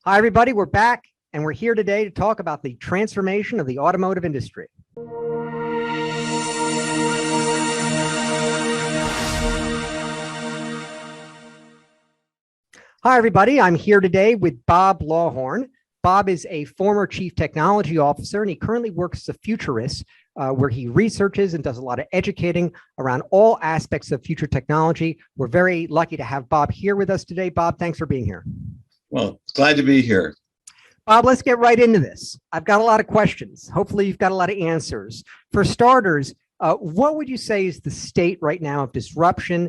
Hi, everybody. We're back, and we're here today to talk about the transformation of the automotive industry. Hi, everybody. I'm here today with Bob Lawhorn. Bob is a former chief technology officer, and he currently works as a futurist, where he researches and does a lot of educating around all aspects of future technology. We're very lucky to have Bob here with us today. Bob, thanks for being here. Well, glad to be here. Bob, let's get right into this. I've got a lot of questions. Hopefully you've got a lot of answers. For starters, what would you say is the state right now of disruption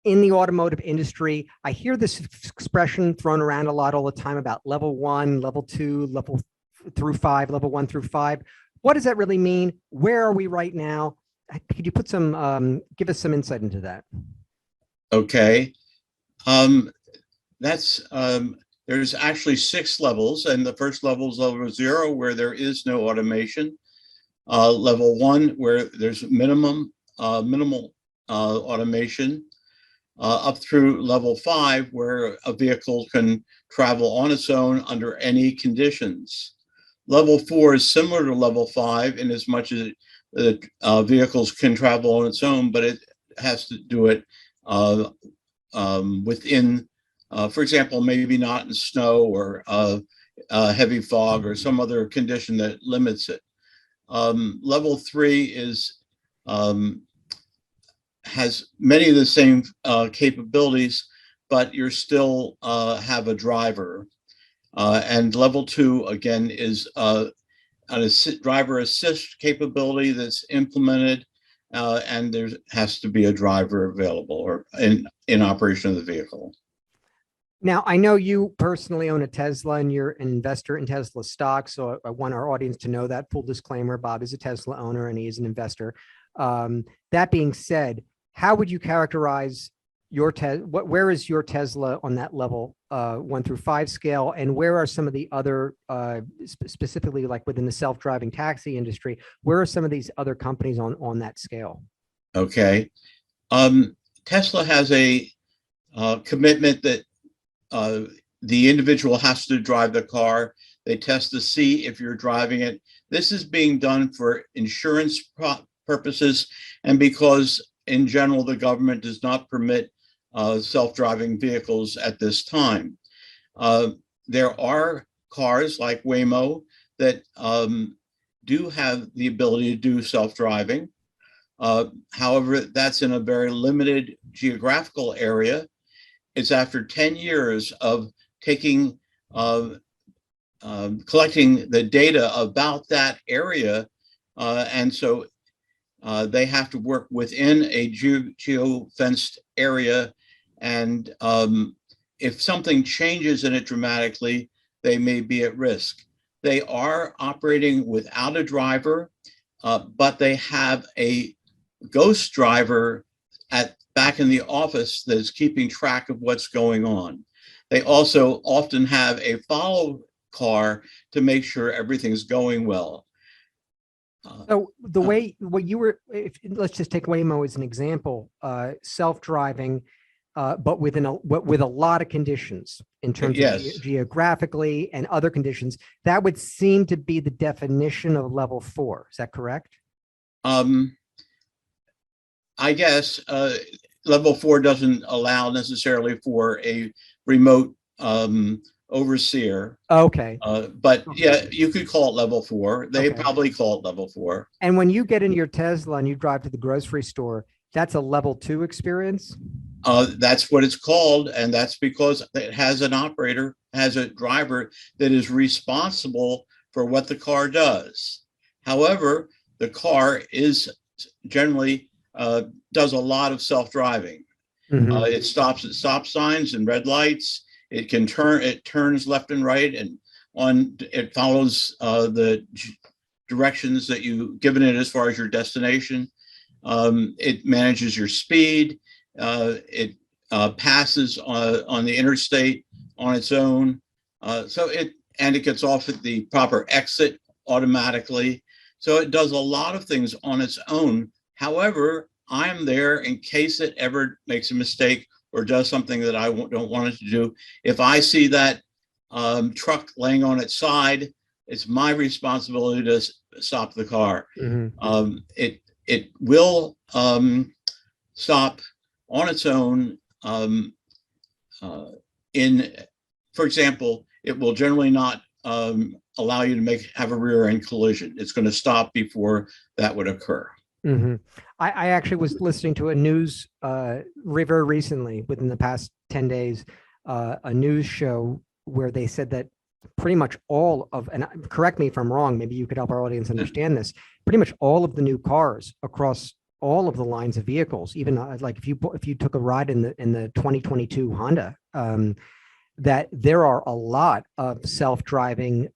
in the automotive industry? I hear this expression thrown around a lot all the time about level 1, level 2, level 1 through 5. What does that really mean? Where are we right now? Could you put some, give us some insight into that? Okay. There's actually 6 levels, and the first level is level 0, where there is no automation. Level 1, where there's minimal automation, up through level 5, where a vehicle can travel on its own under any conditions. Level 4 is similar to level 5 in as much as vehicles can travel on its own, but it has to do it within, for example, maybe not in snow or heavy fog or some other condition that limits it. Level 3 has many of the same capabilities, but you still have a driver. And level 2, again, is a driver assist capability that's implemented, and there has to be a driver available or in operation of the vehicle. Now, I know you personally own a Tesla and you're an investor in Tesla stock. So I want our audience to know that. Full disclaimer, Bob is a Tesla owner and he is an investor. That being said, how would you characterize your where is your Tesla on that level 1 through 5 scale? And where are some of the other, specifically like within the self-driving taxi industry, where are some of these other companies on that scale? Okay. Tesla has a commitment that the individual has to drive the car. They test to see if you're driving it. This is being done for insurance purposes, and because in general the government does not permit self-driving vehicles at this time. There are cars like Waymo that do have the ability to do self-driving. However, that's in a very limited geographical area. It's after 10 years of taking, collecting the data about that area. And so they have to work within a geo-fenced area. And if something changes in it dramatically, they may be at risk. They are operating without a driver, but they have a ghost driver back in the office that is keeping track of what's going on. They also often have a follow car to make sure everything's going well. So the way what you were, let's just take Waymo as an example, self-driving, but with a lot of conditions in terms of geographically and other conditions, that would seem to be the definition of level 4. Is that correct? I guess level 4 doesn't allow necessarily for a remote overseer. Okay. But yeah, you could call it level 4. They probably call it level 4. And when you get into your Tesla and you drive to the grocery store, that's a level 2 experience? That's what it's called. And that's because it has an operator, has a driver that is responsible for what the car does. However, the car is generally does a lot of self-driving. Mm-hmm. It stops at stop signs and red lights. It can turn, it turns left and right, and it follows the directions that you've given it as far as your destination. It manages your speed. It passes on the interstate on its own. And it gets off at the proper exit automatically. So it does a lot of things on its own. However, I'm there in case it ever makes a mistake or does something that I don't want it to do. If I see that truck laying on its side, it's my responsibility to stop the car. It will stop on its own. For example, it will generally not allow you to have a rear end collision. It's going to stop before that would occur. I actually was listening to a news very recently, within the past 10 days, a news show where they said that pretty much all of, and correct me if I'm wrong, maybe you could help our audience understand this, pretty much all of the new cars across all of the lines of vehicles, even like if you took a ride in the 2022 Honda, that there are a lot of self-driving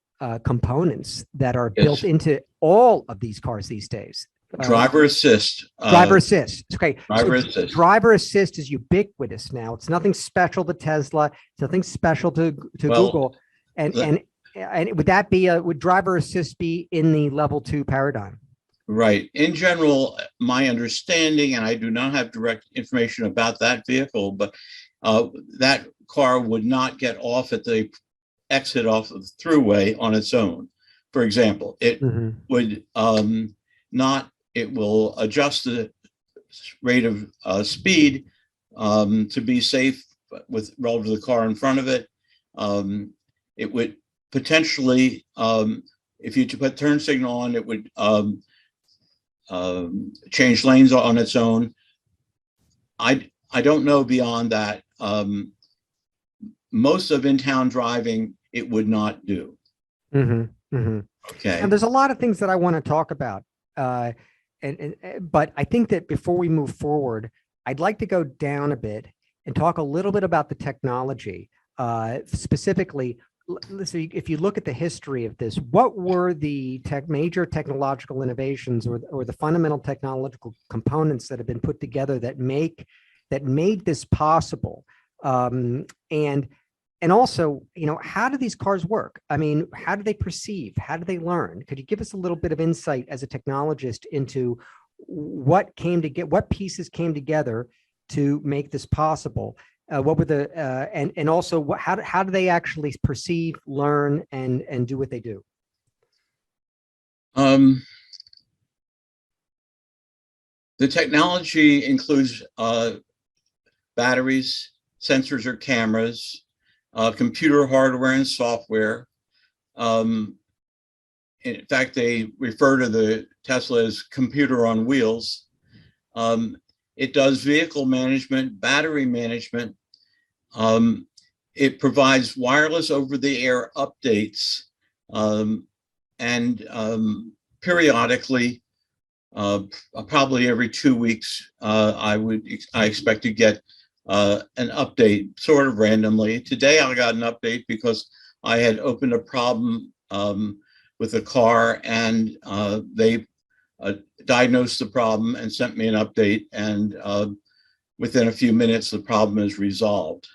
components that are built into all of these cars these days. Driver assist. Driver assist. Okay. Driver assist. Driver assist is ubiquitous now. It's nothing special to Tesla. It's nothing special to Google. And would that be would driver assist be in the level 2 paradigm? Right. In general, my understanding, and I do not have direct information about that vehicle, but that car would not get off at the exit off of the throughway on its own. For example, it would not. It will adjust the rate of speed to be safe with relative to the car in front of it. It would potentially, if you put turn signal on, it would change lanes on its own. I don't know beyond that. Most of in-town driving, it would not do. Okay. And there's a lot of things that I want to talk about. But I think that before we move forward, I'd like to go down a bit and talk a little bit about the technology. Specifically, if you look at the history of this, what were the major technological innovations or the fundamental technological components that have been put together that made this possible? And also, how do these cars work? I mean, how do they perceive? How do they learn? Could you give us a little bit of insight as a technologist into what pieces came together to make this possible? What were the and also how do they actually perceive, learn, and do what they do? The technology includes batteries, sensors or cameras, computer hardware and software. In fact, they refer to the Tesla as computer on wheels. It does vehicle management, battery management. It provides wireless over-the-air updates, and periodically, probably every 2 weeks, I expect to get an update sort of randomly. Today I got an update because I had opened a problem with a car, and they diagnosed the problem and sent me an update, and within a few minutes the problem is resolved.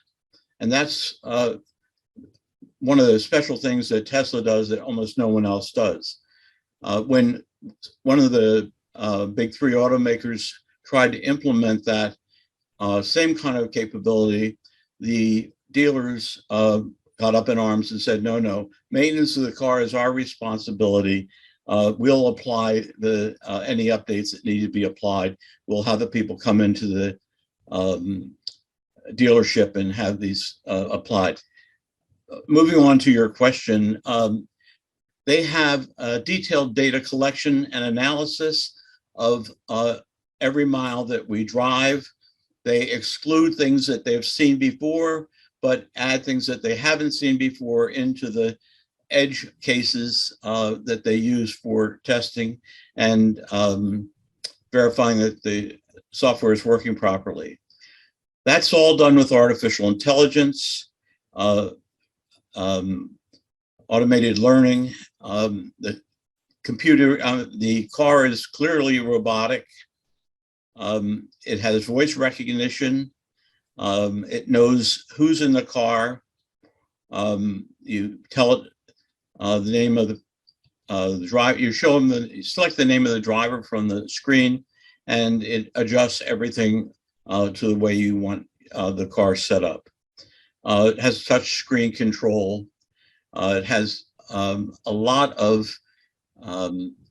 And that's one of the special things that Tesla does that almost no one else does. When one of the big three automakers tried to implement that same kind of capability, the dealers got up in arms and said, no, maintenance of the car is our responsibility. We'll apply any updates that need to be applied. We'll have the people come into the dealership and have these applied. Moving on to your question, they have detailed data collection and analysis of every mile that we drive. They exclude things that they've seen before, but add things that they haven't seen before into the edge cases that they use for testing and verifying that the software is working properly. That's all done with artificial intelligence, automated learning. The car is clearly robotic. It has voice recognition. It knows who's in the car. You tell it the name of the driver. You select the name of the driver from the screen, and it adjusts everything to the way you want the car set up. It has touch screen control. It has a lot of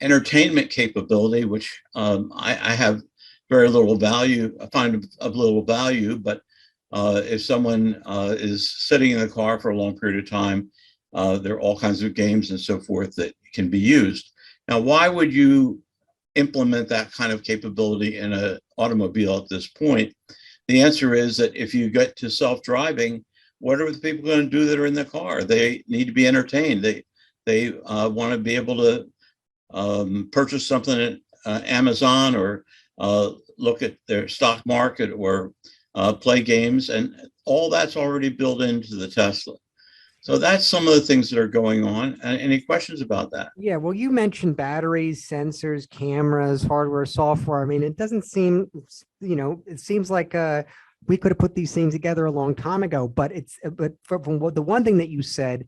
entertainment capability, which I have very little value. I find of little value, but if someone is sitting in the car for a long period of time, there are all kinds of games and so forth that can be used. Now, why would you implement that kind of capability in an automobile at this point? The answer is that if you get to self-driving, what are the people going to do that are in the car? They need to be entertained. They want to be able to purchase something at Amazon, or look at their stock market, or play games, and all that's already built into the Tesla. So that's some of the things that are going on. Any questions about that? Yeah, well, you mentioned batteries, sensors, cameras, hardware, software. I mean, it doesn't seem, it seems like we could have put these things together a long time ago. But from the one thing that you said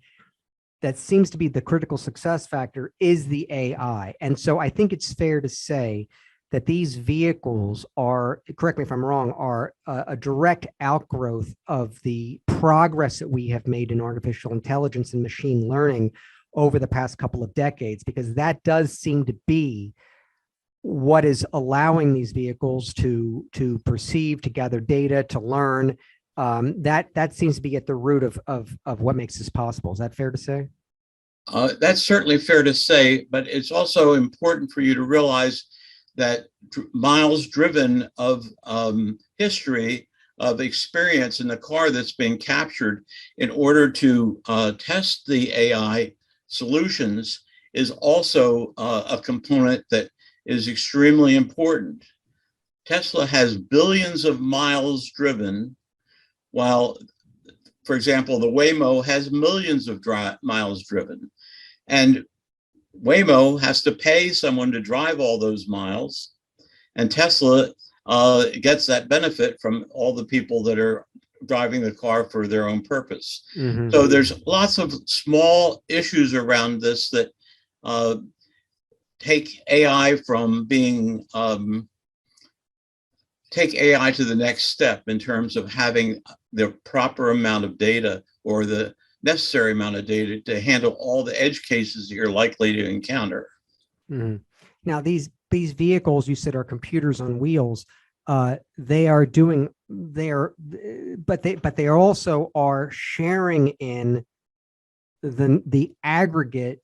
that seems to be the critical success factor is the AI. And so I think it's fair to say that these vehicles are, correct me if I'm wrong, are a direct outgrowth of the progress that we have made in artificial intelligence and machine learning over the past couple of decades, because that does seem to be what is allowing these vehicles to perceive, to gather data, to learn. That seems to be at the root of what makes this possible. Is that fair to say? That's certainly fair to say, but it's also important for you to realize that miles driven of history, of experience in the car that's being captured in order to test the AI solutions is also a component that is extremely important. Tesla has billions of miles driven, while, for example, the Waymo has millions of miles driven. And Waymo has to pay someone to drive all those miles, and Tesla gets that benefit from all the people that are driving the car for their own purpose. Mm-hmm. So there's lots of small issues around this that take AI from being take AI to the next step in terms of having the proper amount of data, or the necessary amount of data to handle all the edge cases that you're likely to encounter. Mm-hmm. Now, these vehicles, you said, are computers on wheels. But they also are sharing in the aggregate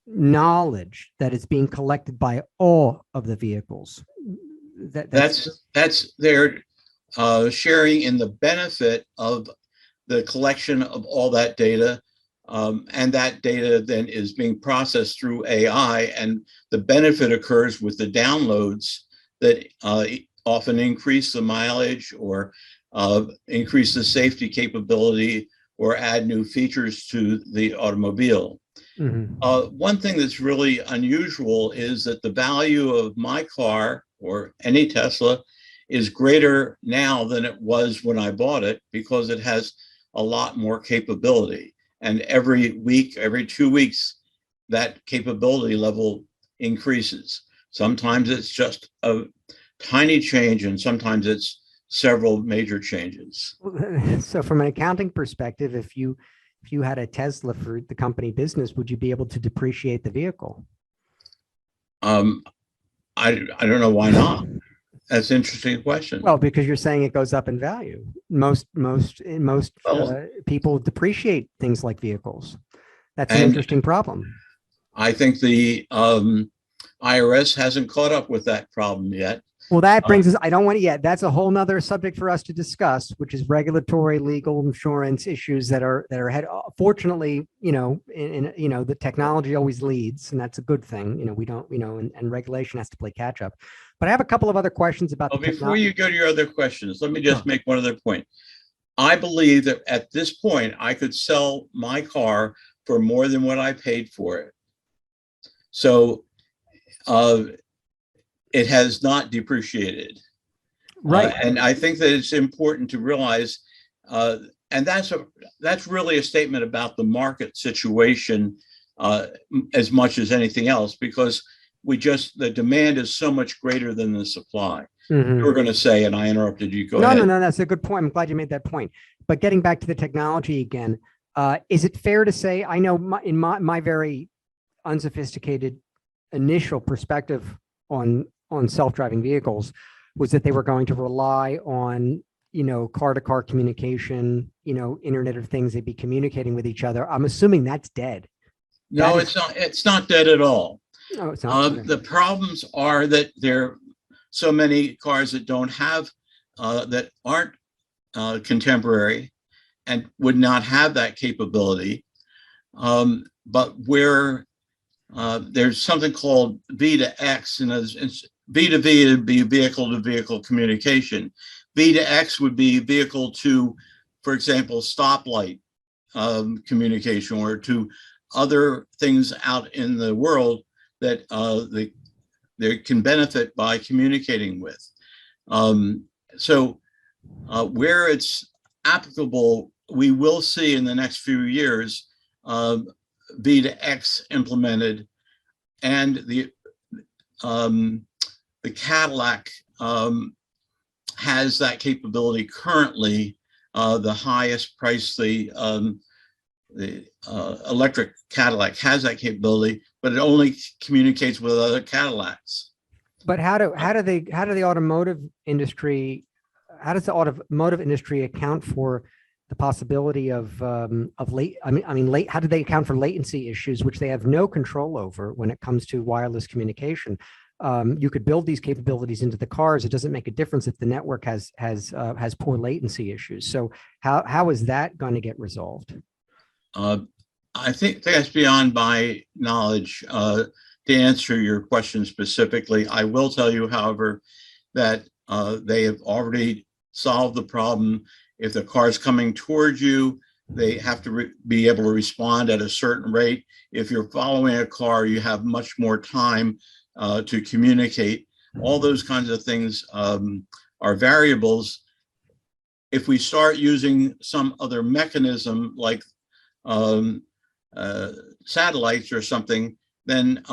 knowledge that is being collected by all of the vehicles. That's their sharing in the benefit of the collection of all that data, and that data then is being processed through AI, and the benefit occurs with the downloads that often increase the mileage, or increase the safety capability, or add new features to the automobile. Mm-hmm. One thing that's really unusual is that the value of my car, or any Tesla, is greater now than it was when I bought it, because it has a lot more capability. And every week, every 2 weeks, that capability level increases. Sometimes it's just a tiny change, and sometimes it's several major changes. So from an accounting perspective, if you had a Tesla for the company business, would you be able to depreciate the vehicle? I don't know why not. That's an interesting question. Well, because you're saying it goes up in value. Most people depreciate things like vehicles. That's an interesting problem. I think the IRS hasn't caught up with that problem yet. Well, that brings us, I don't want to yet. That's a whole nother subject for us to discuss, which is regulatory, legal, insurance issues that are ahead. Fortunately, the technology always leads, and that's a good thing. We don't, and regulation has to play catch up. But I have a couple of other questions about before you go to your other questions, let me just make one other point. I believe that at this point, I could sell my car for more than what I paid for it. So it has not depreciated. Right. And I think that it's important to realize, and that's really a statement about the market situation as much as anything else, because the demand is so much greater than the supply. Mm-hmm. You were going to say, and I interrupted you. Go ahead. No, that's a good point. I'm glad you made that point. But getting back to the technology again, Is it fair to say, I know in my very unsophisticated initial perspective on self-driving vehicles was that they were going to rely on, car-to-car communication, Internet of Things, they'd be communicating with each other. I'm assuming that's dead. No, it's not. It's not dead at all. No, it's not. The problems are that there are so many cars that don't have, that aren't contemporary and would not have that capability. But where there's something called V to X, and V to V would be vehicle to vehicle communication. V to X would be vehicle to, for example, stoplight communication, or to other things out in the world that they can benefit by communicating with. So where it's applicable, we will see in the next few years V to X implemented, and the Cadillac has that capability currently. The highest price, the electric Cadillac has that capability, but it only communicates with other Cadillacs. But how does the automotive industry account for the possibility of how do they account for latency issues, which they have no control over when it comes to wireless communication? You could build these capabilities into the cars. It doesn't make a difference if the network has poor latency issues. So how is that going to get resolved? I think that's beyond my knowledge to answer your question specifically. I will tell you, however, that they have already solved the problem. If the car is coming towards you, they have to be able to respond at a certain rate. If you're following a car, you have much more time to communicate. All those kinds of things are variables. If we start using some other mechanism like satellites or something, then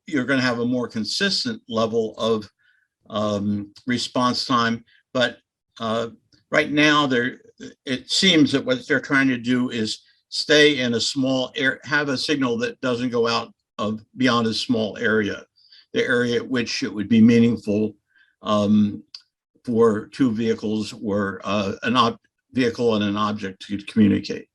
you're going to have a more consistent level of response time. But right now, it seems that what they're trying to do is stay in a small area, have a signal that doesn't go out of beyond a small area, the area at which it would be meaningful for two vehicles or an vehicle and an object to communicate.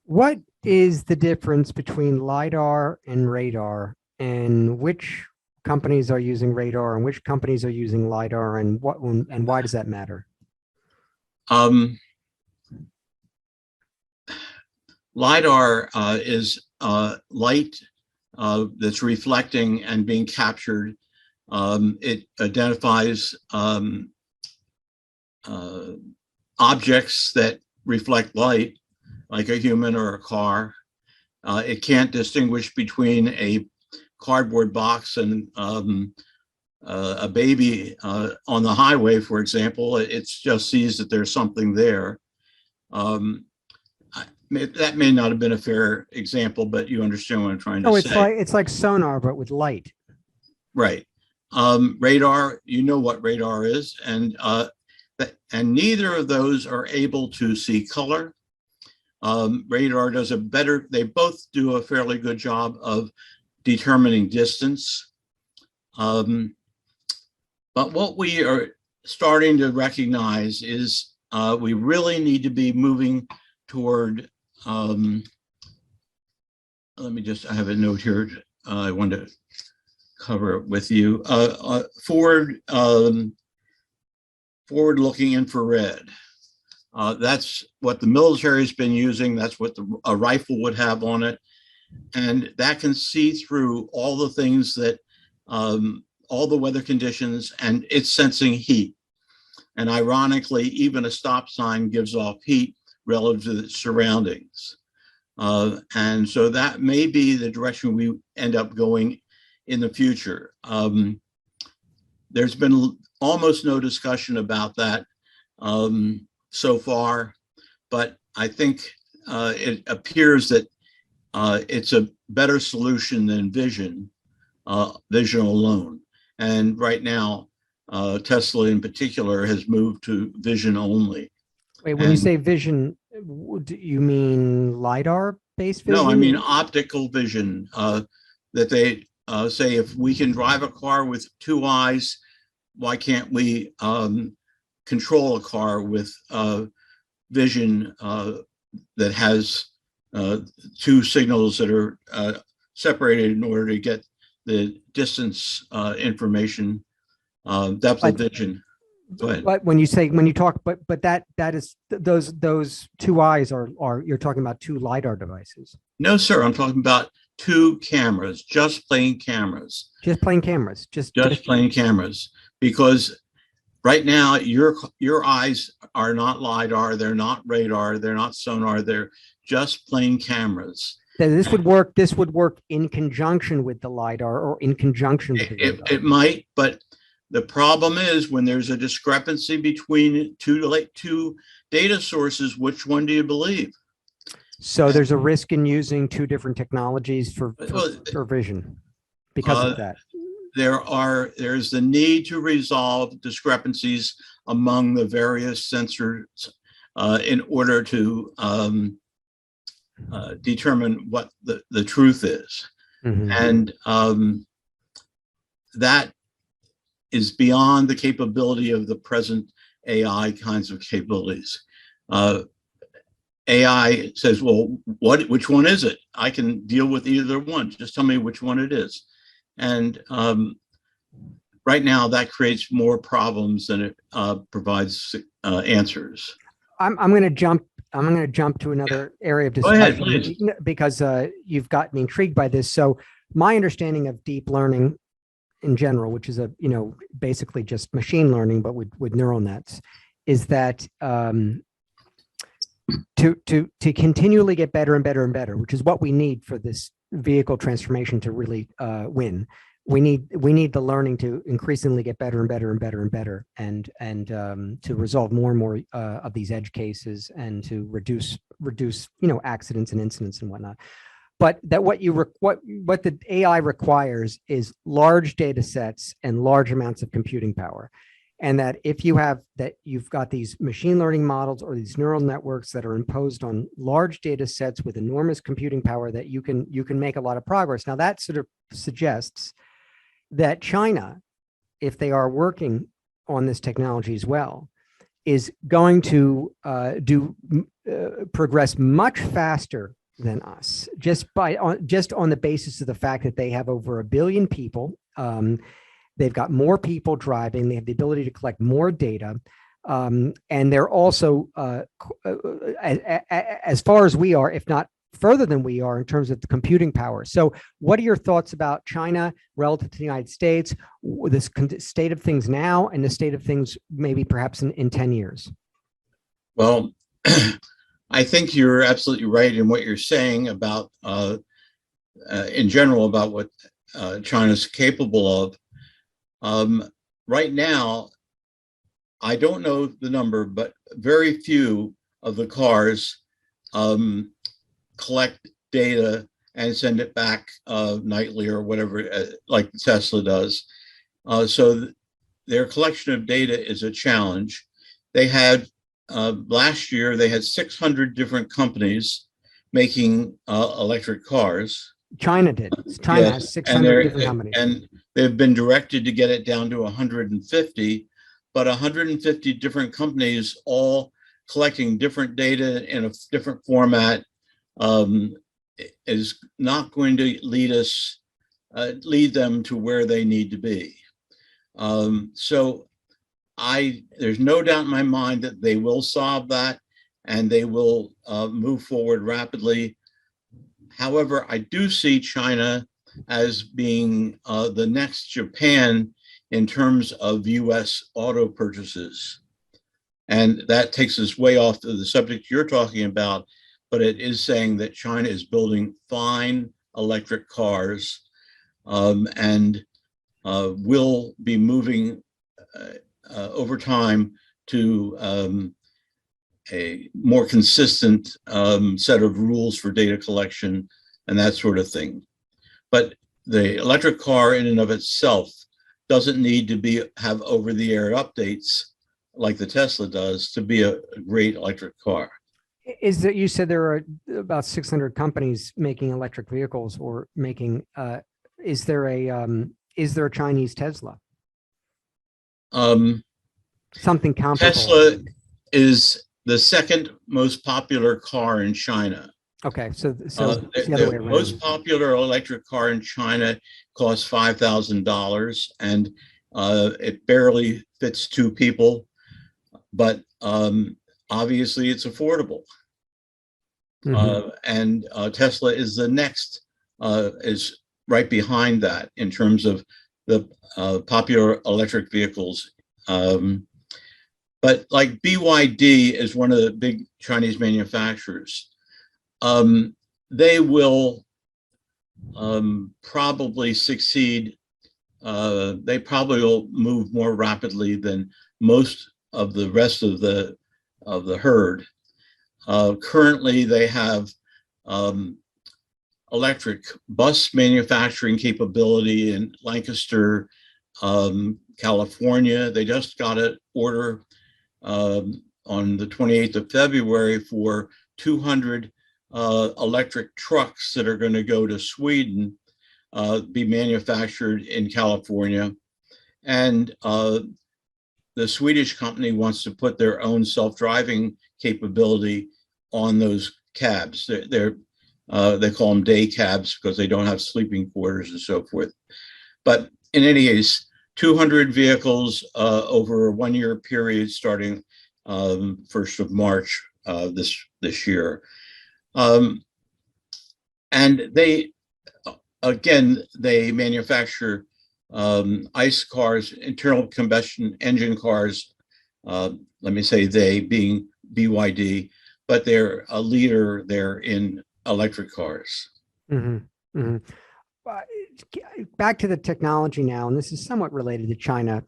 What is the difference between LiDAR and radar, and which companies are using radar and which companies are using LiDAR, and why does that matter? LiDAR is light that's reflecting and being captured. It identifies objects that reflect light, like a human or a car. It can't distinguish between a cardboard box and a baby on the highway, for example. It just sees that there's something there. That may not have been a fair example, but you understand what I'm trying to say. It's like sonar, but with light. Right. Radar, you know what radar is, and neither of those are able to see color. Radar does they both do a fairly good job of determining distance. But what we are starting to recognize is we really need to be moving toward, I have a note here. I want to cover it with you. Forward-looking infrared. That's what the military has been using. That's what a rifle would have on it. And that can see through all the things that, all the weather conditions, and it's sensing heat. And ironically, even a stop sign gives off heat relative to the surroundings. And so that may be the direction we end up going in the future. There's been almost no discussion about that so far, but I think it appears that it's a better solution than vision alone. And right now, Tesla in particular has moved to vision only. Wait, when you say vision Do you mean LiDAR based No, I vision? mean optical vision. That they say if we can drive a car with two eyes, why can't we control a car with vision that has two signals that are separated in order to get the distance information, depth of But vision. Go ahead. but when you talk, but that is those two eyes are you're talking about two LiDAR devices. No, sir. I'm talking about two cameras, just plain cameras, Just plain cameras. just plain cameras. Because right now, your eyes are not LiDAR, they're not radar, they're not sonar, they're just plain cameras. This would work. This would work in conjunction with the LiDAR or in conjunction with the radar. It might, but the problem is when there's a discrepancy between two data sources, which one do you believe? So there's a risk in using two different technologies for vision because of that. There's the need to resolve discrepancies among the various sensors in order to determine what the truth is. And that is beyond the capability of the present AI kinds of capabilities. AI says, well, which one is it? I can deal with either one. Just tell me which one it is. And right now that creates more problems than it provides answers. I'm going to jump to another area of discussion because you've got me intrigued by this. So my understanding of deep learning in general, which is basically just machine learning, but with neural nets, is that to continually get better and better and better, which is what we need for this vehicle transformation to really win. We need the learning to increasingly get better and better and better and better, and to resolve more and more of these edge cases and to reduce accidents and incidents and whatnot. But that what the AI requires is large data sets and large amounts of computing power. And that if you've got these machine learning models or these neural networks that are imposed on large data sets with enormous computing power, that you can make a lot of progress. Now that sort of suggests that China, if they are working on this technology as well, is going to progress much faster than us, just on the basis of the fact that they have over 1 billion people. They've got more people driving. They have the ability to collect more data. And they're also, as far as we are, if not further than we are in terms of the computing power. So what are your thoughts about China relative to the United States, this state of things now and the state of things maybe perhaps in 10 years? Well, I think you're absolutely right in what you're saying about, in general, about what China's capable of. Right now, I don't know the number, but very few of the cars collect data and send it back nightly or whatever, like Tesla does. So their collection of data is a challenge. They had, last year, they had 600 different companies making electric cars. China did. China has 600 different companies. And they've been directed to get it down to 150, but 150 different companies all collecting different data in a different format is not going to lead them to where they need to be. So there's no doubt in my mind that they will solve that and they will move forward rapidly. However, I do see China as being the next Japan in terms of US auto purchases. And that takes us way off to the subject you're talking about, but it is saying that China is building fine electric cars and will be moving over time to a more consistent set of rules for data collection and that sort of thing. But the electric car in and of itself doesn't need to have over-the-air updates like the Tesla does to be a great electric car. Is that you said there are about 600 companies making electric vehicles or making, is there a Chinese Tesla? Um, Something comparable? Tesla is the second most popular car in China. Okay, so it's the other way The around. most popular electric car in China costs $5,000, and it barely fits two people, but obviously it's affordable. And Tesla is the next, is right behind that in terms of the popular electric vehicles. But like BYD is one of the big Chinese manufacturers. They will probably succeed. They probably will move more rapidly than most of the rest of the herd. Currently, they have electric bus manufacturing capability in Lancaster, California. They just got an order on the 28th of February for 200 electric trucks that are going to go to Sweden, be manufactured in California. And the Swedish company wants to put their own self-driving capability on those cabs. They call them day cabs because they don't have sleeping quarters and so forth. But in any case, 200 vehicles over a 1 year period starting 1st of March this year. And they manufacture ICE cars, internal combustion engine cars. Let me say they being BYD, but they're a leader there in electric cars. Back to the technology now, and this is somewhat related to China.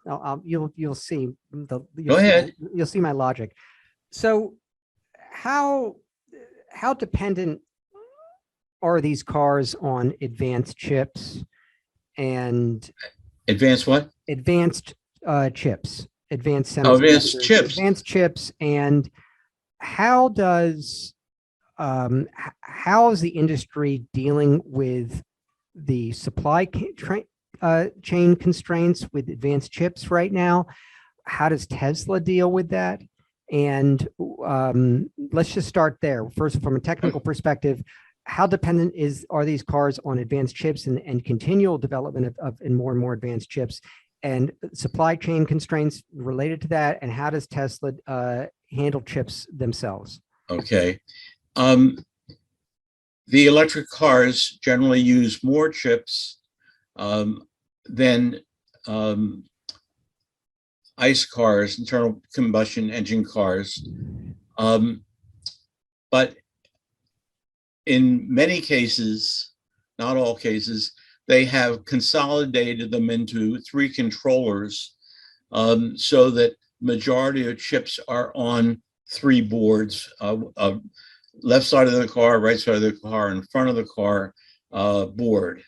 You'll see Go ahead. You'll see my logic. So, how dependent are these cars on advanced chips and advanced what? Advanced chips, advanced semiconductors, advanced chips, and how is the industry dealing with the supply chain constraints with advanced chips right now? How does Tesla deal with that? And let's just start there. First, from a technical perspective, how dependent are these cars on advanced chips and continual development of more and more advanced chips, and supply chain constraints related to that? And how does Tesla handle chips themselves? Okay. The electric cars generally use more chips than ICE cars, internal combustion engine cars. But in many cases, not all cases, they have consolidated them into 3 controllers so that majority of chips are on 3 boards, left side of the car, right side of the car, and front of the car board.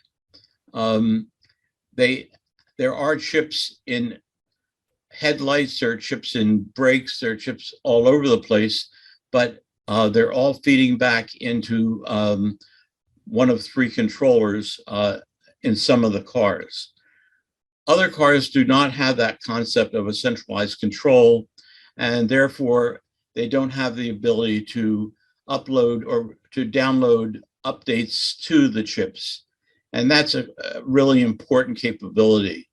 There are chips in headlights, there are chips in brakes, there are chips all over the place, but they're all feeding back into one of 3 controllers in some of the cars. Other cars do not have that concept of a centralized control, and therefore they don't have the ability to upload or to download updates to the chips. And that's a really important capability,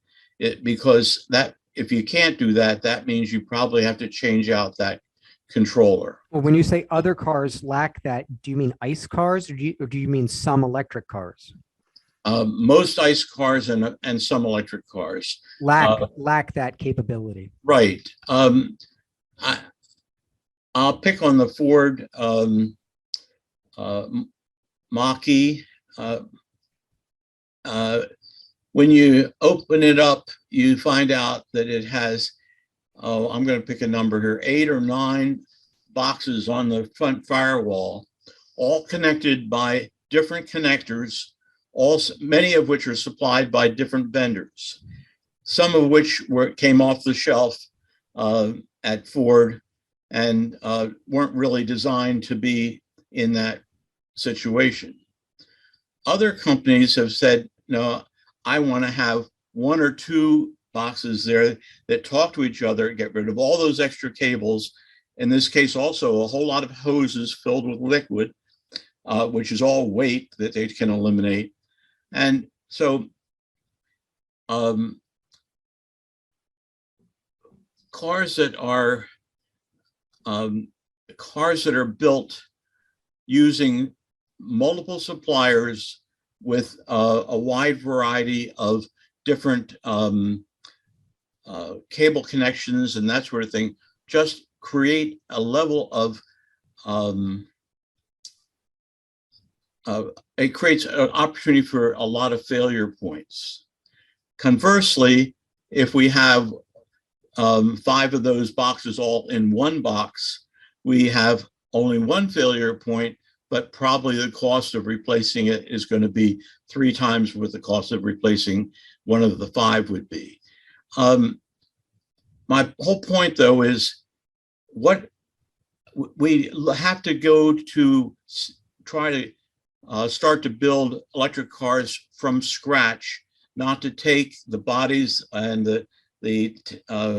because that if you can't do that, that means you probably have to change out that controller. Well, when you say other cars lack that, do you mean ICE cars, or do you mean some electric cars? Most ICE cars and some electric cars lack that capability. Right. I'll pick on the Ford Mach-E. When you open it up, you find out that it has, I'm going to pick a number here, 8 or 9 boxes on the front firewall, all connected by different connectors, many of which are supplied by different vendors, some of which came off the shelf at Ford, and weren't really designed to be in that situation. Other companies have said, no, I want to have one or two boxes there that talk to each other, get rid of all those extra cables. In this case, also a whole lot of hoses filled with liquid, which is all weight that they can eliminate. And so cars that are built using multiple suppliers with a wide variety of different cable connections and that sort of thing just create a level of it creates an opportunity for a lot of failure points. Conversely, if we have 5 of those boxes all in one box, we have only one failure point, but probably the cost of replacing it is going to be 3 times what the cost of replacing one of the 5 would be. My whole point, though, is what we have to go to try to start to build electric cars from scratch, not to take the bodies and the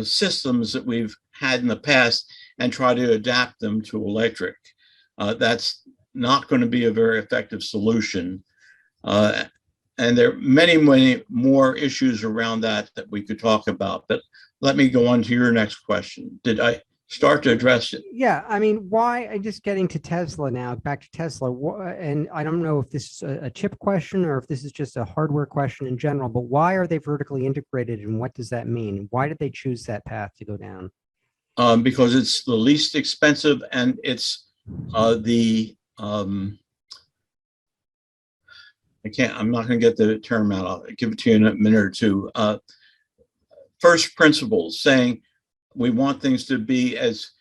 systems that we've had in the past and try to adapt them to electric. That's not going to be a very effective solution. And there are many, many more issues around that we could talk about. But let me go on to your next question. Did I start to address it? Yeah, I mean, why? I'm just getting to Tesla now, back to Tesla. And I don't know if this is a chip question or if this is just a hardware question in general, but why are they vertically integrated and what does that mean? Why did they choose that path to go down? Because it's the least expensive and it's I'm not going to get the term out. I'll give it to you in a minute or two. First principles, saying we want things to be as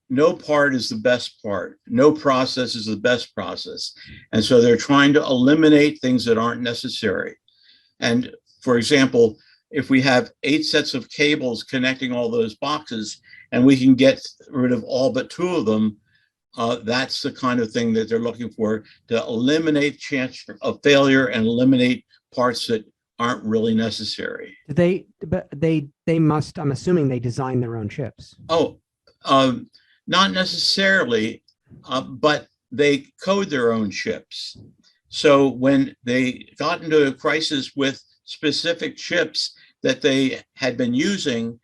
no part is the best part. No process is the best process. And so they're trying to eliminate things that aren't necessary. And for example, if we have 8 sets of cables connecting all those boxes and we can get rid of all but 2 of them, that's the kind of thing that they're looking for, to eliminate chance of failure and eliminate parts that aren't really necessary. They must, I'm assuming they design their own chips. Oh, not necessarily, but they code their own chips. So when they got into a crisis with specific chips that they had been using,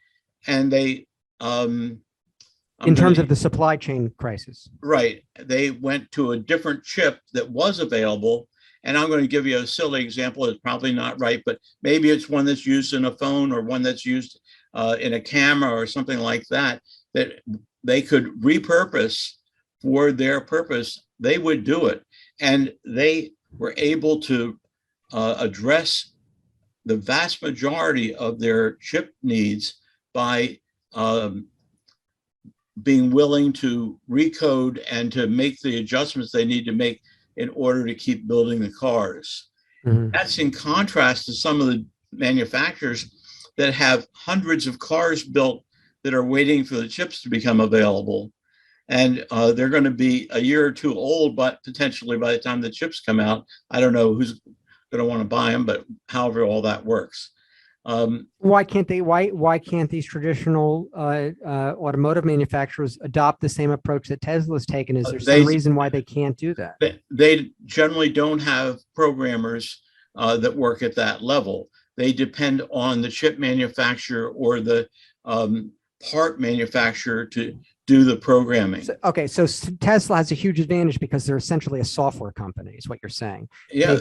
and they in terms of the supply chain crisis. Right. They went to a different chip that was available. And I'm going to give you a silly example. It's probably not right, but maybe it's one that's used in a phone or one that's used in a camera or something like that, that they could repurpose for their purpose. They would do it. And they were able to address the vast majority of their chip needs by being willing to recode and to make the adjustments they need to make in order to keep building the cars. Mm-hmm. That's in contrast to some of the manufacturers that have hundreds of cars built that are waiting for the chips to become available. And they're going to be a year or 2 old, but potentially by the time the chips come out, I don't know who's going to want to buy them, but however all that works. Why can't these traditional automotive manufacturers adopt the same approach that Tesla's taken? Is there some reason why they can't do that? They generally don't have programmers that work at that level. They depend on the chip manufacturer or the part manufacturer to do the programming. So Tesla has a huge advantage because they're essentially a software company, is what you're saying. Yeah,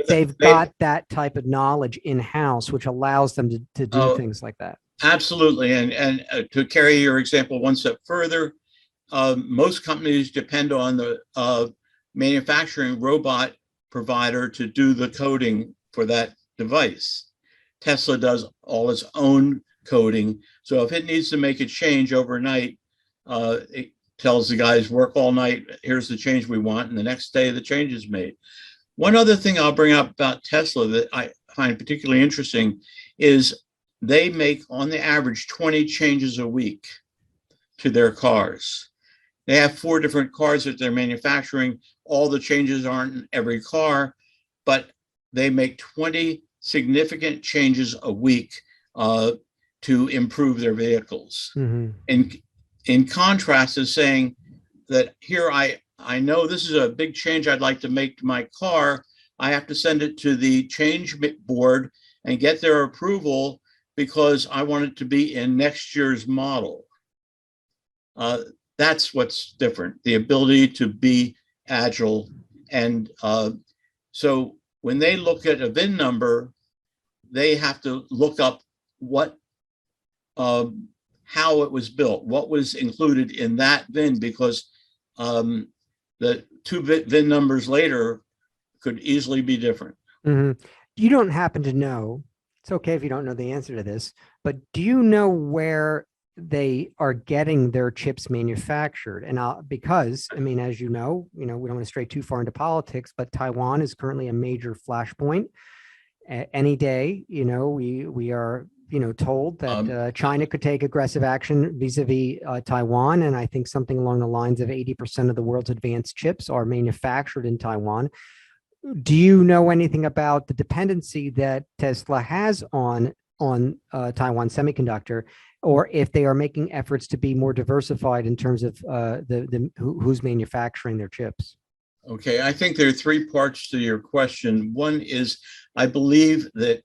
they've got that type of knowledge in-house, which allows them to do things like that. Absolutely. And to carry your example one step further, most companies depend on the manufacturing robot provider to do the coding for that device. Tesla does all its own coding. So if it needs to make a change overnight, it tells the guys, work all night, here's the change we want, and the next day the change is made. One other thing I'll bring up about Tesla that I find particularly interesting is they make, on the average, 20 changes a week. to their cars. They have 4 different cars that they're manufacturing. All the changes aren't in every car, but they make 20 significant changes a week to improve their vehicles. Mhm. And in contrast is saying that here I know this is a big change I'd like to make to my car. I have to send it to the change board and get their approval because I want it to be in next year's model. That's what's different, the ability to be agile. And so when they look at a VIN number, they have to look up how it was built, what was included in that VIN, because the 2 VIN numbers later could easily be different. Mhm. You don't happen to know, it's okay if you don't know the answer to this, but do you know where they are getting their chips manufactured? And because, I mean, as you know, we don't want to stray too far into politics, but Taiwan is currently a major flashpoint. Any day, we are, told that China could take aggressive action vis-a-vis Taiwan. And I think something along the lines of 80% of the world's advanced chips are manufactured in Taiwan. Do you know anything about the dependency that Tesla has on Taiwan Semiconductor, or if they are making efforts to be more diversified in terms of who's manufacturing their chips? Okay, I think there are 3 parts to your question. One is, I believe that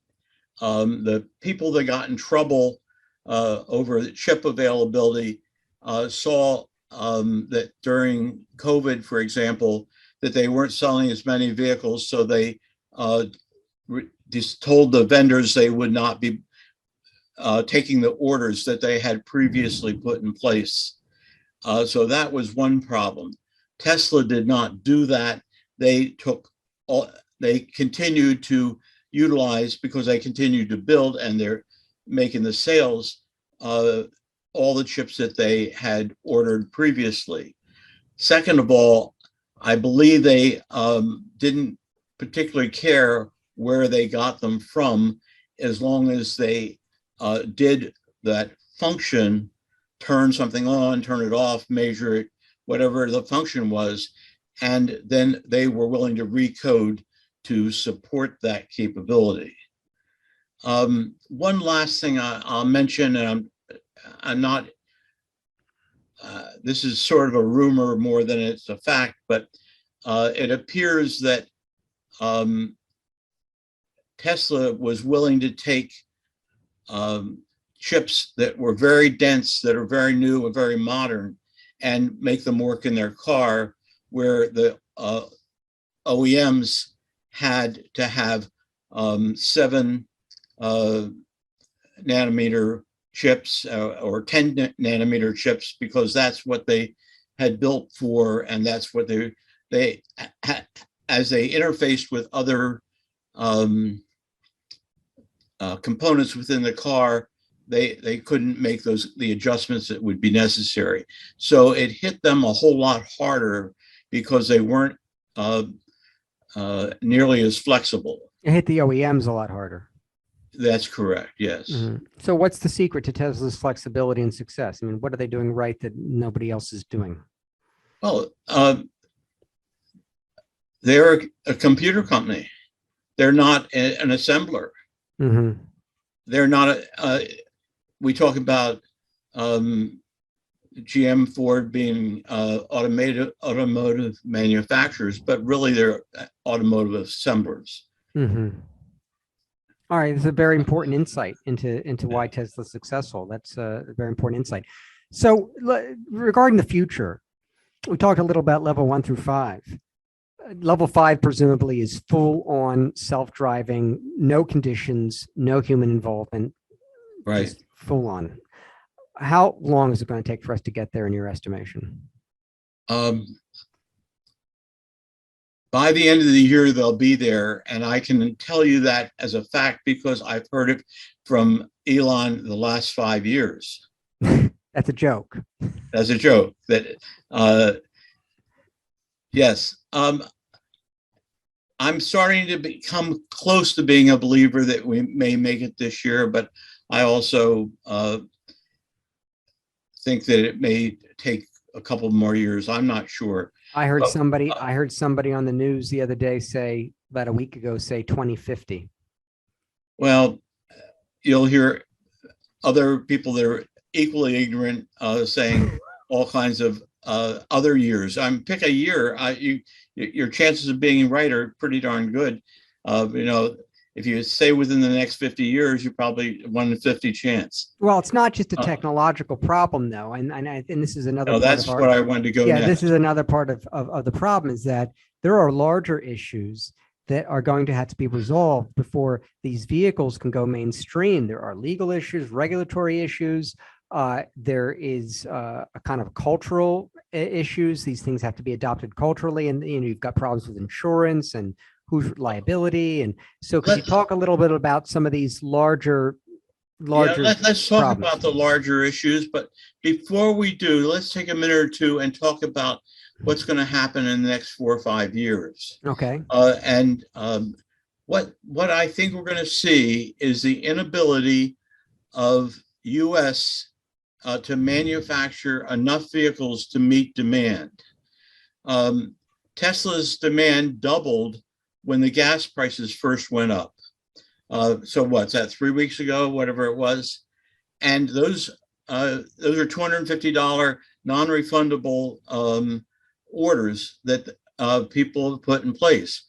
the people that got in trouble over the chip availability saw that during COVID, for example, that they weren't selling as many vehicles, so they just told the vendors they would not be taking the orders that they had previously put in place. So that was one problem. Tesla did not do that. They continued to utilize, because they continued to build and they're making the sales, all the chips that they had ordered previously. Second of all, I believe they didn't particularly care where they got them from, as long as they did that function, turn something on, turn it off, measure it, whatever the function was, and then they were willing to recode to support that capability. One last thing I'll mention, and I'm not, this is sort of a rumor more than it's a fact, but it appears that Tesla was willing to take chips that were very dense, that are very new and very modern, and make them work in their car, where the OEMs had to have 7 nanometer chips or 10 nanometer chips, because that's what they had built for, and that's what they as they interfaced with other components within the car, they couldn't make the adjustments that would be necessary. So it hit them a whole lot harder because they weren't nearly as flexible. It hit the OEMs a lot harder. That's correct, yes. Mm-hmm. So what's the secret to Tesla's flexibility and success? I mean, what are they doing right that nobody else is doing? Well, they're a computer company. They're not an assembler. Mm-hmm. They're not we talk about GM, Ford being automotive manufacturers, but really they're automotive assemblers. Mm-hmm. All right, it's a very important insight into why Tesla's successful. That's a very important insight. So regarding the future, we talked a little about level 1 through 5. Level 5 presumably is full on self-driving, no conditions, no human involvement. Right. Full on. How long is it going to take for us to get there in your estimation? By the end of the year, they'll be there. And I can tell you that as a fact because I've heard it from Elon the last 5 years. That's a joke. That's a joke. Yes. I'm starting to become close to being a believer that we may make it this year, but I also think that it may take a couple more years. I'm not sure. I heard But, somebody on the news the other day say, about a week ago, say 2050. Well, you'll hear other people that are equally ignorant saying all kinds of other years. Pick a year. Your chances of being right are pretty darn good. If you say within the next 50 years, you're probably 1 in 50 chance. Well, it's not just a technological problem, though, and this is another. That's what I wanted to go. Yeah, next. This is another part of the problem, is that there are larger issues that are going to have to be resolved before these vehicles can go mainstream. There are legal issues, regulatory issues. There is a kind of cultural issues. These things have to be adopted culturally, and you've got problems with insurance and whose liability. And so, could you talk a little bit about some of these larger? Let's talk problems about the larger issues. But before we do, let's take a minute or two and talk about what's going to happen in the next 4 or 5 years. Okay. What I think we're going to see is the inability of U.S. To manufacture enough vehicles to meet demand. Tesla's demand doubled when the gas prices first went up. So what's that, 3 weeks ago, whatever it was? And those are $250 non-refundable orders that people put in place.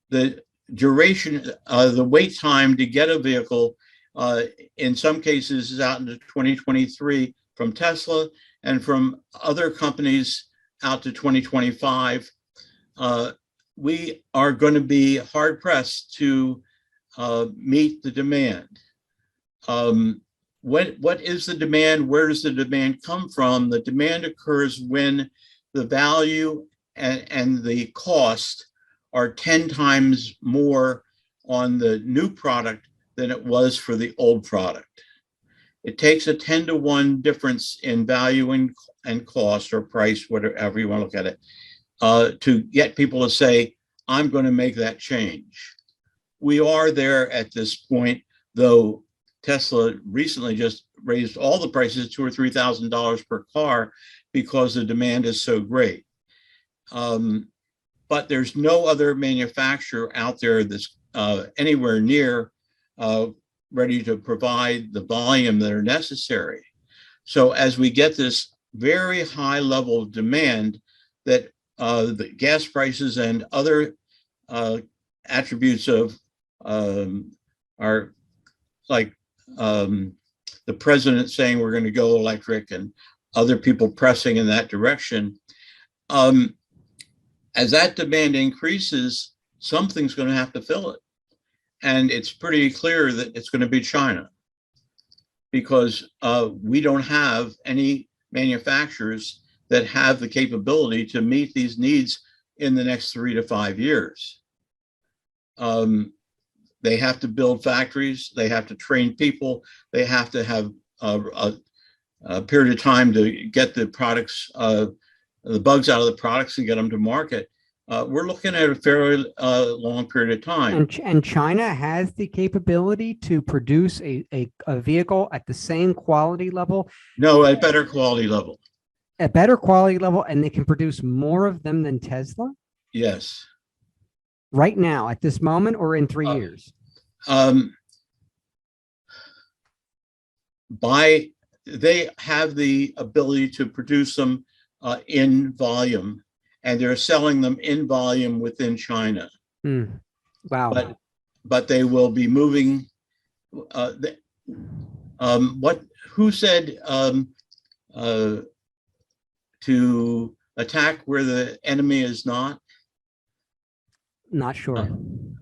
The duration, the wait time to get a vehicle, in some cases is out into 2023 from Tesla, and from other companies out to 2025. We are going to be hard pressed to meet the demand. What is the demand? Where does the demand come from? The demand occurs when the value and the cost are 10 times more on the new product than it was for the old product. It takes a 10-to-1 difference in value and cost or price, whatever you want to look at it, to get people to say, I'm going to make that change. We are there at this point, though Tesla recently just raised all the prices $2,000 or $3,000 per car because the demand is so great. But there's no other manufacturer out there that's anywhere near ready to provide the volume that are necessary. So as we get this very high level of demand, that the gas prices and other attributes of are like the president saying we're going to go electric and other people pressing in that direction. As that demand increases, something's going to have to fill it. And it's pretty clear that it's going to be China, because we don't have any manufacturers that have the capability to meet these needs in the next 3 to 5 years. They have to build factories, they have to train people, they have to have a period of time to get the products, the bugs out of the products and get them to market. We're looking at a fairly long period of time. And China has the capability to produce a vehicle at the same quality level? No, at better quality level. At better quality level, and they can produce more of them than Tesla? Yes. Right now, at this moment, or in 3 years? They have the ability to produce them in volume, and they're selling them in volume within China. Wow. But they will be moving. Who said to attack where the enemy is not? Not sure.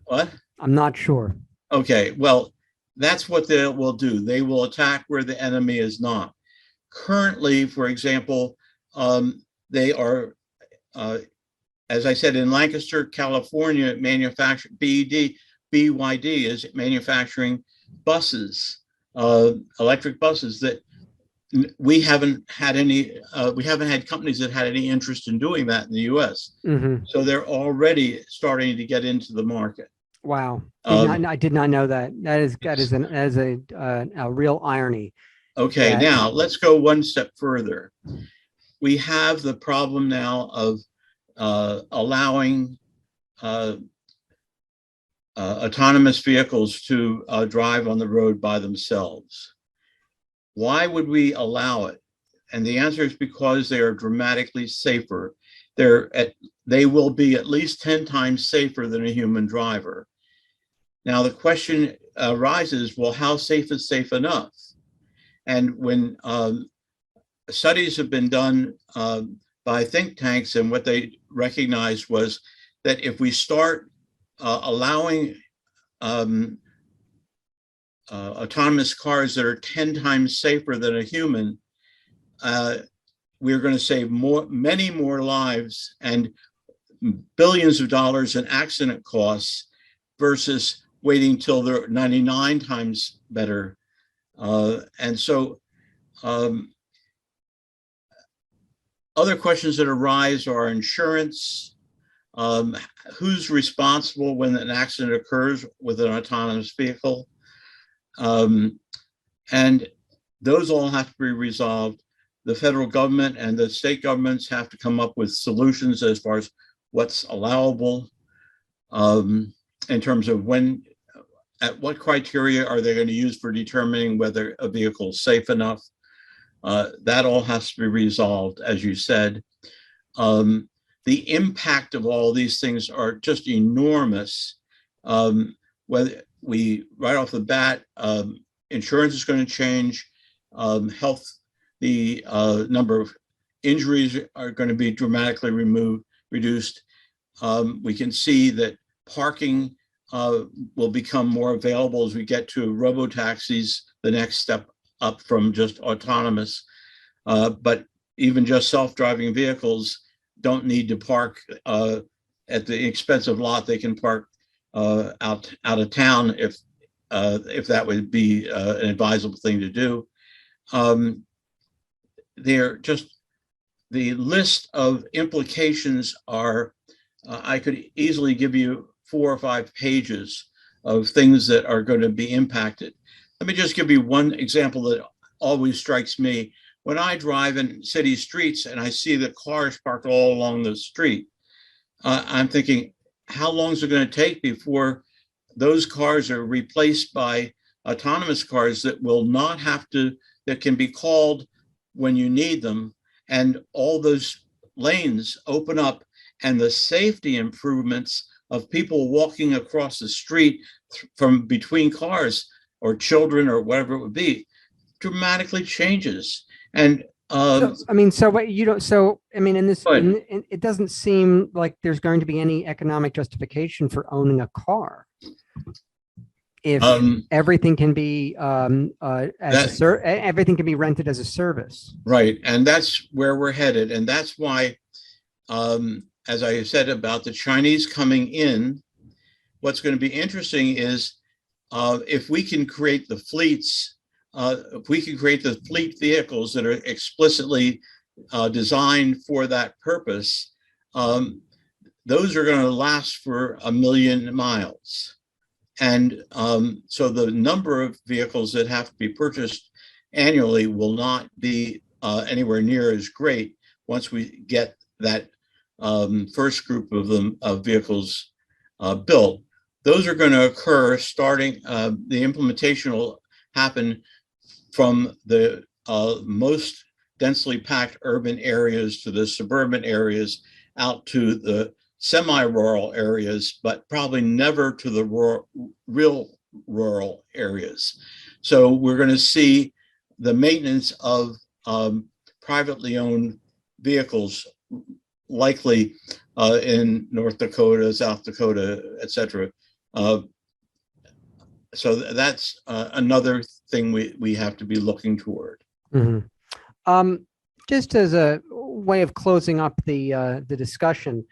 What? I'm not sure. Okay, well, that's what they will do. They will attack where the enemy is not. Currently, for example, they are, as I said, in Lancaster, California, BYD is manufacturing buses, electric buses that we haven't had companies that had any interest in doing that in the US. Mm-hmm. So they're already starting to get into the market. Wow. I did not know that. That is a real irony. Okay, Yeah. now let's go one step further. We have the problem now of allowing autonomous vehicles to drive on the road by themselves. Why would we allow it? And the answer is because they are dramatically safer. They will be at least 10 times safer than a human driver. Now, the question arises, well, how safe is safe enough? And when studies have been done by think tanks, and what they recognized was that if we start allowing autonomous cars that are 10 times safer than a human, we're going to save many more lives and billions of dollars in accident costs versus waiting till they're 99 times better. And so other questions that arise are insurance. Who's responsible when an accident occurs with an autonomous vehicle? And those all have to be resolved. The federal government and the state governments have to come up with solutions as far as what's allowable in terms of at what criteria are they going to use for determining whether a vehicle is safe enough. That all has to be resolved, as you said. The impact of all these things are just enormous. Whether right off the bat, insurance is going to change, health, the number of injuries are going to be dramatically reduced. We can see that parking will become more available as we get to robo-taxis, the next step up from just autonomous. But even just self-driving vehicles don't need to park at the expensive lot. They can park out of town if that would be an advisable thing to do. They're just, the list of implications are, I could easily give you 4 or 5 pages of things that are going to be impacted. Let me just give you one example that always strikes me. When I drive in city streets and I see the cars parked all along the street, I'm thinking, how long is it going to take before those cars are replaced by autonomous cars that will not have to, that can be called when you need them, and all those lanes open up, and the safety improvements of people walking across the street from between cars or children or whatever it would be dramatically changes. And it doesn't seem like there's going to be any economic justification for owning a car if everything can be everything can be rented as a service. Right, and that's where we're headed, and that's why, as I said about the Chinese coming in, what's going to be interesting is if we can create the fleets. If we can create the fleet vehicles that are explicitly designed for that purpose, those are going to last for 1 million miles. And so the number of vehicles that have to be purchased annually will not be anywhere near as great once we get that first group of them vehicles built. Those are going to occur starting, the implementation will happen from the most densely packed urban areas to the suburban areas out to the semi-rural areas, but probably never to the real rural areas. So we're going to see the maintenance of privately owned vehicles likely in North Dakota, South Dakota, et cetera. So that's another thing we have to be looking toward. Mm-hmm. Just as a way of closing up the discussion,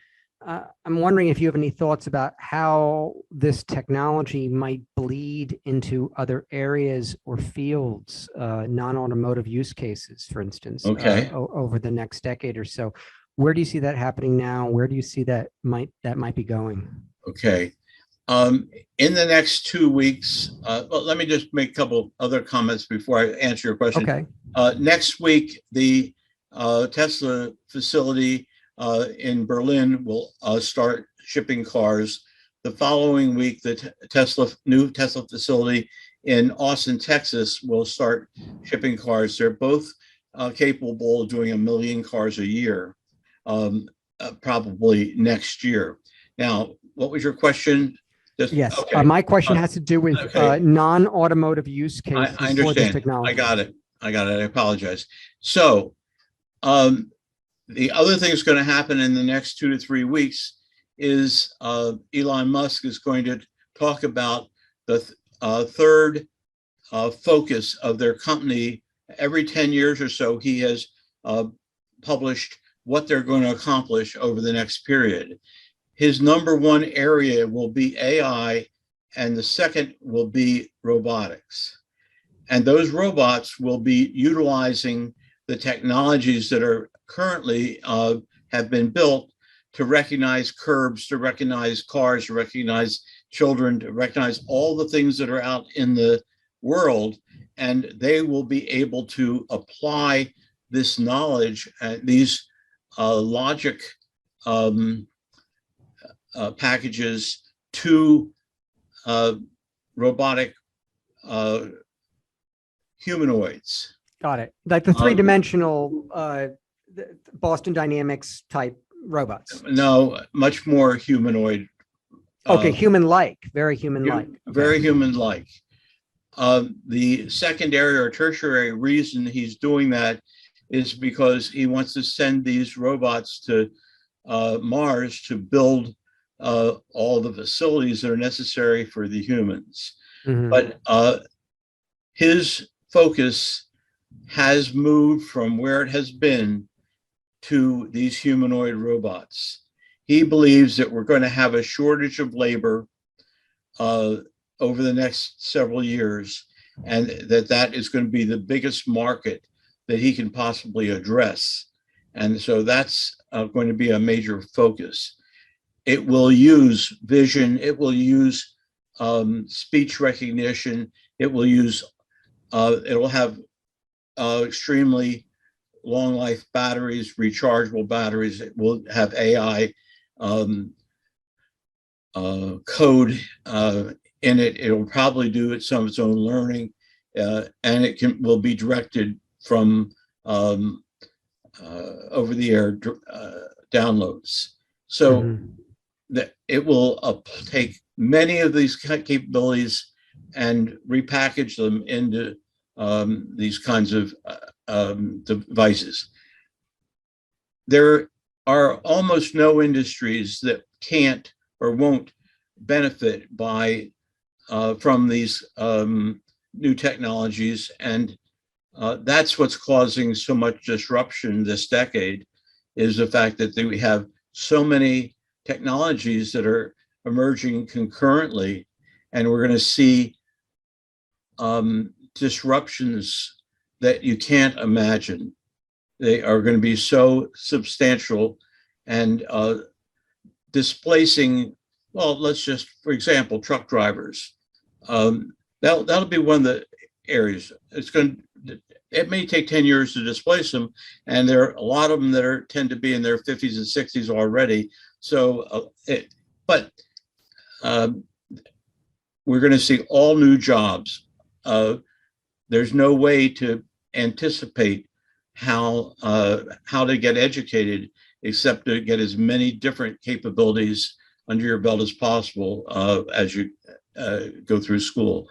I'm wondering if you have any thoughts about how this technology might bleed into other areas or fields, non-automotive use cases, for instance, over the next decade or so. Where do you see that happening now? Where do you see that might be going? Okay. In the next 2 weeks, well, let me just make a couple other comments before I answer your question. Okay. Next week, the Tesla facility in Berlin will start shipping cars. The following week, the new Tesla facility in Austin, Texas will start shipping cars. They're both capable of doing 1 million cars a year, probably next year. Now, what was your question? Yes. Okay. My question has to do with non-automotive use cases I for this understand. technology. I got it. I apologize. So the other thing that's going to happen in the next 2 to 3 weeks is Elon Musk is going to talk about the third focus of their company. Every 10 years or so, he has published what they're going to accomplish over the next period. His number one area will be AI, and the second will be robotics. And those robots will be utilizing the technologies that are currently have been built to recognize curbs, to recognize cars, to recognize children, to recognize all the things that are out in the world. And they will be able to apply this knowledge, these logic packages to robotic humanoids. Got it. Like the three-dimensional Boston Dynamics type robots. No, much more humanoid. Okay, human-like, very human-like. Very human-like. The secondary or tertiary reason he's doing that is because he wants to send these robots to Mars to build all the facilities that are necessary for the humans. Mm-hmm. But his focus has moved from where it has been to these humanoid robots. He believes that we're going to have a shortage of labor over the next several years, and that is going to be the biggest market that he can possibly address. And so that's going to be a major focus. It will use vision. It will use speech recognition. It will use, it will have extremely long life batteries, rechargeable batteries. It will have AI code in it. It'll probably do some of its own learning, and it will be directed from over-the-air downloads. So that it will take many of these capabilities and repackage them into these kinds of devices. There are almost no industries that can't or won't benefit by from these new technologies, and that's what's causing so much disruption this decade, is the fact that we have so many technologies that are emerging concurrently, and we're going to see disruptions that you can't imagine. They are going to be so substantial and displacing, well, let's just, for example, truck drivers. That'll be one of the areas. It may take 10 years to displace them, and there are a lot of them that tend to be in their 50s and 60s already. So, but we're going to see all new jobs. There's no way to anticipate how to get educated except to get as many different capabilities under your belt as possible as you go through school.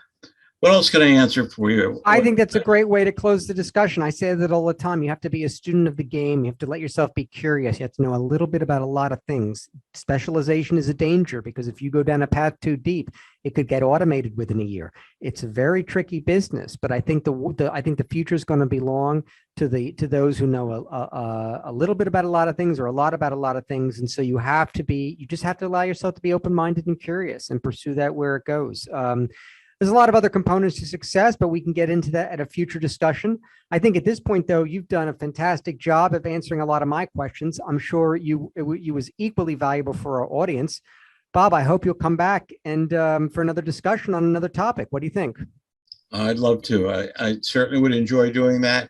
What else can I answer for you? I think that's a great way to close the discussion. I say that all the time. You have to be a student of the game. You have to let yourself be curious. You have to know a little bit about a lot of things. Specialization is a danger, because if you go down a path too deep, it could get automated within a year. It's a very tricky business, but I think the future is going to belong to those who know a little bit about a lot of things, or a lot about a lot of things. And so you just have to allow yourself to be open-minded and curious and pursue that where it goes. There's a lot of other components to success, but we can get into that at a future discussion. I think at this point, though, you've done a fantastic job of answering a lot of my questions. I'm sure you was equally valuable for our audience. Bob, I hope you'll come back and for another discussion on another topic. What do you think? I'd love to. I certainly would enjoy doing that.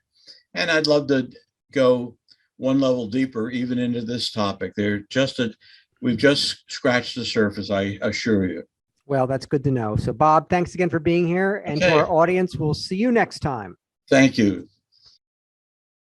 And I'd love to go one level deeper, even into this topic. We've just scratched the surface, I assure you. Well, that's good to know. So, Bob, thanks again for being here. And to Okay. our audience, we'll see you next time. Thank you.